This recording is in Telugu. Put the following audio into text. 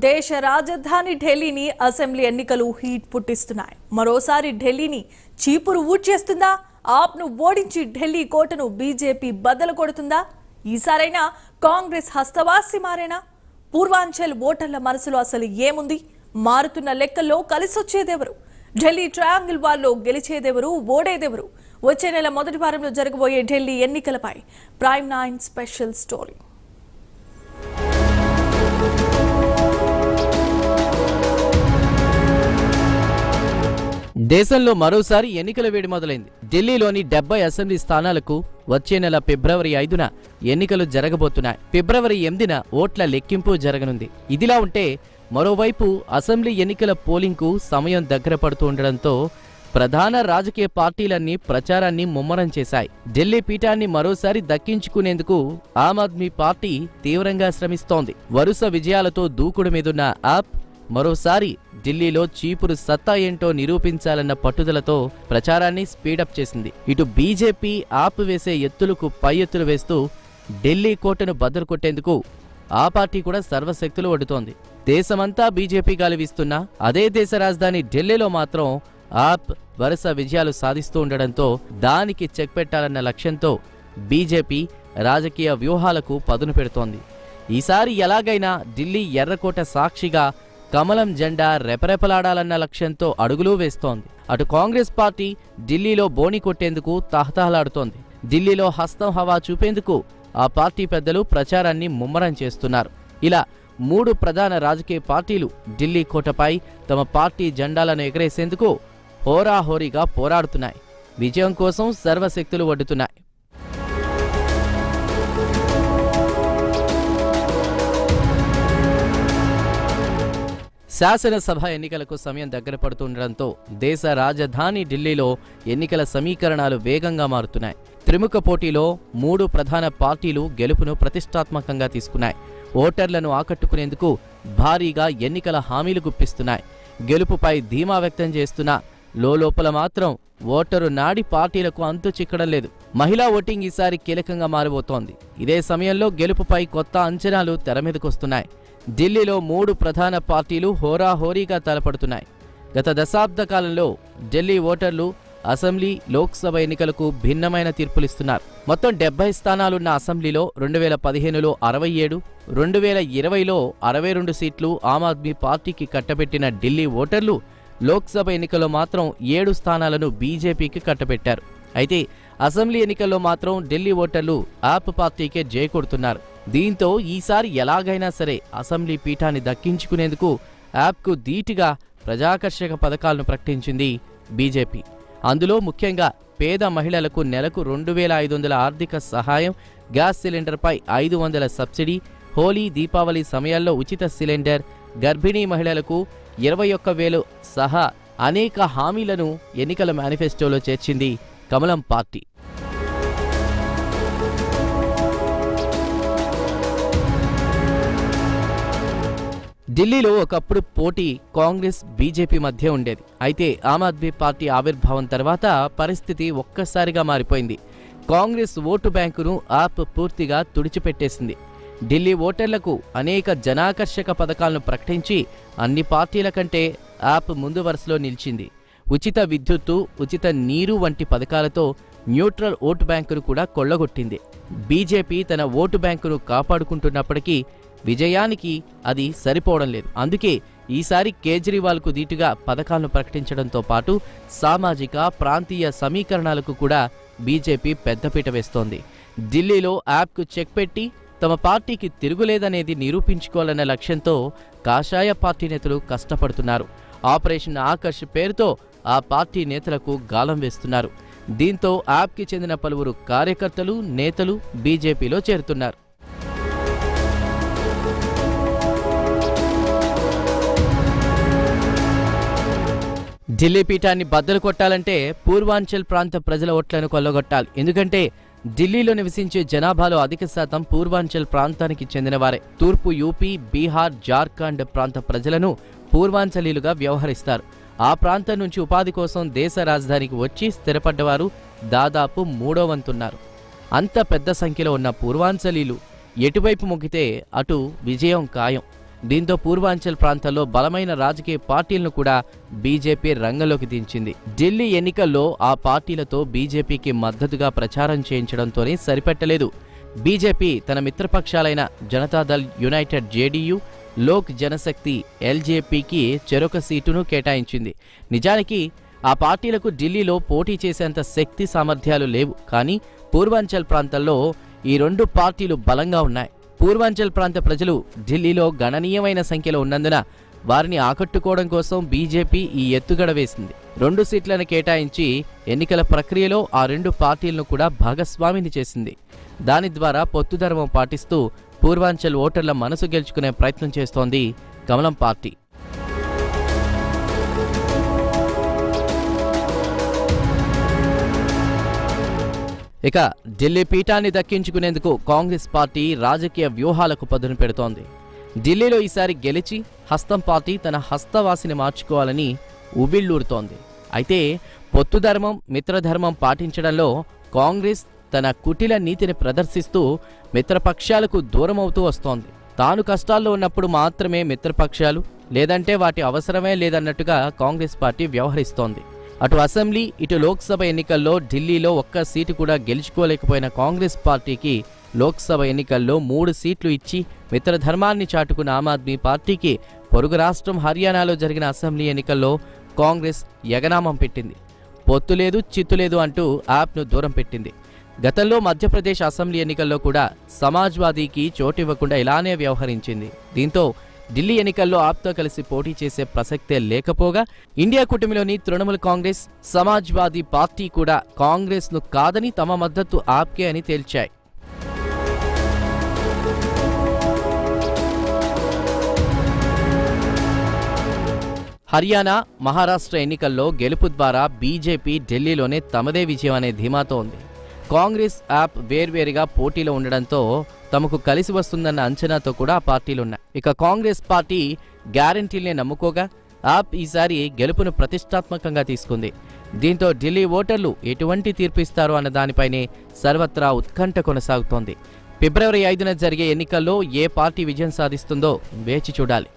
దేశ రాజధాని ఢిల్లీని అసెంబ్లీ ఎన్నికలు హీట్ పుట్టిస్తున్నాయి. మరోసారి ఢిల్లీని చీపురు ఊడ్చేస్తుందా? ఆప్ను ఓడించి ఢిల్లీ కోటను బీజేపీ బద్దలు కొడుతుందా? ఈసారైనా కాంగ్రెస్ హస్తవాసి మారేనా? పూర్వాంచల్ ఓటర్ల మనసులో అసలు ఏముంది? మారుతున్న లెక్కల్లో కలిసొచ్చేదెవరు? ఢిల్లీ ట్రయాంగిల్ వార్లో గెలిచేదెవరు? ఓడేదెవరు? వచ్చే నెల మొదటి వారంలో జరగబోయే ఢిల్లీ ఎన్నికలపై ప్రైమ్ 9 స్పెషల్ స్టోరీ. దేశంలో మరోసారి ఎన్నికల వేడి మొదలైంది. ఢిల్లీలోని 70 అసెంబ్లీ స్థానాలకు వచ్చే నెల ఫిబ్రవరి 5న ఎన్నికలు జరగబోతున్నాయి. ఫిబ్రవరి 8న ఓట్ల లెక్కింపు జరగనుంది. ఇదిలా ఉంటే మరోవైపు అసెంబ్లీ ఎన్నికల పోలింగ్కు సమయం దగ్గర పడుతూ ఉండడంతో ప్రధాన రాజకీయ పార్టీలన్నీ ప్రచారాన్ని ముమ్మరం చేశాయి. ఢిల్లీ పీఠాన్ని మరోసారి దక్కించుకునేందుకు ఆమ్ ఆద్మీ పార్టీ తీవ్రంగా శ్రమిస్తోంది. వరుస విజయాలతో దూకుడు మీదున్న ఆప్ మరోసారి ఢిల్లీలో చీపురు సత్తా ఏంటో నిరూపించాలన్న పట్టుదలతో ప్రచారాన్ని స్పీడప్ చేసింది. ఇటు బీజేపీ ఆప్ వేసే ఎత్తులకు పై ఎత్తులు వేస్తూ ఢిల్లీ కోటను బద్దలు కొట్టేందుకు ఆ పార్టీ కూడా సర్వశక్తులు ఒడ్డుతోంది. దేశమంతా బీజేపీ గాలివీస్తున్నా అదే దేశ రాజధాని ఢిల్లీలో మాత్రం ఆప్ వరుస విజయాలు సాధిస్తూ ఉండడంతో దానికి చెక్ పెట్టాలన్న లక్ష్యంతో బీజేపీ రాజకీయ వ్యూహాలకు పదును పెడుతోంది. ఈసారి ఎలాగైనా ఢిల్లీ ఎర్రకోట సాక్షిగా కమలం జెండా రెపరెపలాడాలన్న లక్ష్యంతో అడుగులు వేస్తోంది. అటు కాంగ్రెస్ పార్టీ ఢిల్లీలో బోణి కొట్టేందుకు తహతహలాడుతోంది. ఢిల్లీలో హస్తం హవా చూపేందుకు ఆ పార్టీ పెద్దలు ప్రచారాన్ని ముమ్మరం చేస్తున్నారు. ఇలా 3 ప్రధాన రాజకీయ పార్టీలు ఢిల్లీ కోటపై తమ పార్టీ జెండాలను ఎగరేసేందుకు హోరాహోరీగా పోరాడుతున్నాయి. విజయం కోసం సర్వశక్తులు ఒడ్డుతున్నాయి. శాసనసభ ఎన్నికలకు సమయం దగ్గర పడుతుండటంతో దేశ రాజధాని ఢిల్లీలో ఎన్నికల సమీకరణాలు వేగంగా మారుతున్నాయి. త్రిముఖ పోటీలో 3 ప్రధాన పార్టీలు గెలుపును ప్రతిష్టాత్మకంగా తీసుకున్నాయి. ఓటర్లను ఆకట్టుకునేందుకు భారీగా ఎన్నికల హామీలు గుప్పిస్తున్నాయి. గెలుపుపై ధీమా వ్యక్తం చేస్తున్నా లోపల మాత్రం ఓటరు నాడి పార్టీలకు అంతు చిక్కడం లేదు. మహిళా ఓటింగ్ ఈసారి కీలకంగా మారబోతోంది. ఇదే సమయంలో గెలుపుపై కొత్త అంచనాలు తెరమీదకొస్తున్నాయి. ఢిల్లీలో 3 ప్రధాన పార్టీలు హోరాహోరీగా తలపడుతున్నాయి. గత దశాబ్ద కాలంలో ఢిల్లీ ఓటర్లు అసెంబ్లీ, లోక్సభ ఎన్నికలకు భిన్నమైన తీర్పులిస్తున్నారు. మొత్తం 70 స్థానాలున్న అసెంబ్లీలో 2015లో 67, 2020లో 62 సీట్లు ఆమ్ ఆద్మీ పార్టీకి కట్టబెట్టిన ఢిల్లీ ఓటర్లు లోక్సభ ఎన్నికల్లో మాత్రం 7 స్థానాలను బీజేపీకి కట్టబెట్టారు. అయితే అసెంబ్లీ ఎన్నికల్లో మాత్రం ఢిల్లీ ఓటర్లు ఆప్ పార్టీకే జై కొడుతున్నారు. దీంతో ఈసారి ఎలాగైనా సరే అసెంబ్లీ పీఠాన్ని దక్కించుకునేందుకు యాప్కు ధీటుగా ప్రజాకర్షక పథకాలను ప్రకటించింది బీజేపీ. అందులో ముఖ్యంగా పేద మహిళలకు నెలకు 2500 ఆర్థిక సహాయం, గ్యాస్ సిలిండర్పై 500 సబ్సిడీ, హోలీ, దీపావళి సమయాల్లో ఉచిత సిలిండర్, గర్భిణీ మహిళలకు 21,000 సహా అనేక హామీలను ఎన్నికల మేనిఫెస్టోలో చేర్చింది కమలం పార్టీ. ఢిల్లీలో ఒకప్పుడు పోటీ కాంగ్రెస్, బీజేపీ మధ్య ఉండేది. అయితే ఆమ్ ఆద్మీ పార్టీ ఆవిర్భావం తర్వాత పరిస్థితి ఒక్కసారిగా మారిపోయింది. కాంగ్రెస్ ఓటు బ్యాంకును ఆప్ పూర్తిగా తుడిచిపెట్టేసింది. ఢిల్లీ ఓటర్లకు అనేక జనాకర్షక పథకాలను ప్రకటించి అన్ని పార్టీల కంటే ఆప్ ముందు వరుసలో నిలిచింది. ఉచిత విద్యుత్తు, ఉచిత నీరు వంటి పథకాలతో న్యూట్రల్ ఓటు బ్యాంకును కూడా కొల్లగొట్టింది. బీజేపీ తన ఓటు బ్యాంకును కాపాడుకుంటున్నప్పటికీ విజయానికి అది సరిపోవడం లేదు. అందుకే ఈసారి కేజ్రీవాల్కు ధీటుగా పథకాలను ప్రకటించడంతో పాటు సామాజిక, ప్రాంతీయ సమీకరణాలకు కూడా బీజేపీ పెద్దపీట వేస్తోంది. ఢిల్లీలో యాప్కు చెక్ పెట్టి తమ పార్టీకి తిరుగులేదనేది నిరూపించుకోవాలన్న లక్ష్యంతో కాషాయ పార్టీ నేతలు కష్టపడుతున్నారు. ఆపరేషన్ ఆకర్ష్ పేరుతో ఆ పార్టీ నేతలకు గాలం వేస్తున్నారు. దీంతో యాప్కి చెందిన పలువురు కార్యకర్తలు, నేతలు బీజేపీలో చేరుతున్నారు. ఢిల్లీ పీఠాన్ని బద్దలు కొట్టాలంటే పూర్వాంచల్ ప్రాంత ప్రజల ఓట్లను కొల్లగొట్టాలి. ఎందుకంటే ఢిల్లీలో నివసించే జనాభాలో అధిక శాతం పూర్వాంచల్ ప్రాంతానికి చెందినవారే. తూర్పు యూపీ, బీహార్, జార్ఖండ్ ప్రాంత ప్రజలను పూర్వాంచలీలుగా వ్యవహరిస్తారు. ఆ ప్రాంతం నుంచి ఉపాధి కోసం దేశ రాజధానికి వచ్చి స్థిరపడ్డవారు దాదాపు 3వ వంతున్నారు. అంత పెద్ద సంఖ్యలో ఉన్న పూర్వాంచలీలు ఎటువైపు మొగ్గితే అటు విజయం ఖాయం. దీంతో పూర్వాంచల్ ప్రాంతాల్లో బలమైన రాజకీయ పార్టీలను కూడా బీజేపీ రంగంలోకి దించింది. ఢిల్లీ ఎన్నికల్లో ఆ పార్టీలతో బీజేపీకి మద్దతుగా ప్రచారం చేయించడంతోనే సరిపెట్టలేదు. బీజేపీ తన మిత్రపక్షాలైన జనతాదళ్ యునైటెడ్ జేడీయూ, లోక్ జనశక్తి ఎల్జేపీకి చెరొక సీటును కేటాయించింది. నిజానికి ఆ పార్టీలకు ఢిల్లీలో పోటీ చేసేంత శక్తి సామర్థ్యాలు లేవు. కానీ పూర్వాంచల్ ప్రాంతంలో ఈ రెండు పార్టీలు బలంగా ఉన్నాయి. పూర్వాంచల్ ప్రాంత ప్రజలు ఢిల్లీలో గణనీయమైన సంఖ్యలో ఉన్నందున వారిని ఆకట్టుకోవడం కోసం బీజేపీ ఈ ఎత్తుగడ వేసింది. 2 సీట్లను కేటాయించి ఎన్నికల ప్రక్రియలో ఆ రెండు పార్టీలను కూడా భాగస్వామిని చేసింది. దాని ద్వారా పొత్తుధర్మం పాటిస్తూ పూర్వాంచల్ ఓటర్ల మనసు గెలుచుకునే ప్రయత్నం చేస్తోంది కమలం పార్టీ. ఇక ఢిల్లీ పీఠాన్ని దక్కించుకునేందుకు కాంగ్రెస్ పార్టీ రాజకీయ వ్యూహాలకు పదును పెడుతోంది. ఢిల్లీలో ఈసారి గెలిచి హస్తం పార్టీ తన హస్తవాసిని మార్చుకోవాలని ఉవ్విళ్లూరుతోంది. అయితే పొత్తుధర్మం, మిత్రధర్మం పాటించడంలో కాంగ్రెస్ తన కుటిల నీతిని ప్రదర్శిస్తూ మిత్రపక్షాలకు దూరమవుతూ వస్తోంది. తాను కష్టాల్లో ఉన్నప్పుడు మాత్రమే మిత్రపక్షాలు, లేదంటే వాటి అవసరమే లేదన్నట్టుగా కాంగ్రెస్ పార్టీ వ్యవహరిస్తోంది. అటు అసెంబ్లీ, ఇటు లోక్సభ ఎన్నికల్లో ఢిల్లీలో ఒక్క సీటు కూడా గెలుచుకోలేకపోయిన కాంగ్రెస్ పార్టీకి లోక్సభ ఎన్నికల్లో 3 సీట్లు ఇచ్చి మిత్రధర్మాన్ని చాటుకున్న ఆమ్ ఆద్మీ పార్టీకి పొరుగు రాష్ట్రం హర్యానాలో జరిగిన అసెంబ్లీ ఎన్నికల్లో కాంగ్రెస్ ఎగనామం పెట్టింది. పొత్తు లేదు, చిత్తు లేదు అంటూ యాప్ను దూరం పెట్టింది. గతంలో మధ్యప్రదేశ్ అసెంబ్లీ ఎన్నికల్లో కూడా సమాజ్వాదీకి చోటివ్వకుండా ఇలానే వ్యవహరించింది. దీంతో ఢిల్లీ ఎన్నికల్లో ఆప్తో కలిసి పోటీ చేసే ప్రసక్తే లేకపోగా ఇండియా కూటమిలోని తృణమూల్ కాంగ్రెస్, సమాజ్వాదీ పార్టీ కూడా కాంగ్రెస్ను కాదని తమ మద్దతు ఆప్కే అని తేల్చాయి. హర్యానా, మహారాష్ట్ర ఎన్నికల్లో గెలుపు ద్వారా బీజేపీ ఢిల్లీలోనే తమదే విజయం అనే ధీమాతో ఉంది. కాంగ్రెస్, యాప్ వేర్వేరుగా పోటీలో ఉండడంతో తమకు కలిసి వస్తుందన్న అంచనాతో కూడా ఆ పార్టీలున్నాయి. ఇక కాంగ్రెస్ పార్టీ గ్యారంటీల్ని నమ్ముకోగా యాప్ ఈసారి గెలుపును ప్రతిష్టాత్మకంగా తీసుకుంది. దీంతో ఢిల్లీ ఓటర్లు ఎటువంటి తీర్పు ఇస్తారో అన్న దానిపైనే సర్వత్రా ఉత్కంఠ కొనసాగుతోంది. ఫిబ్రవరి 5న జరిగే ఎన్నికల్లో ఏ పార్టీ విజయం సాధిస్తుందో వేచి చూడాలి.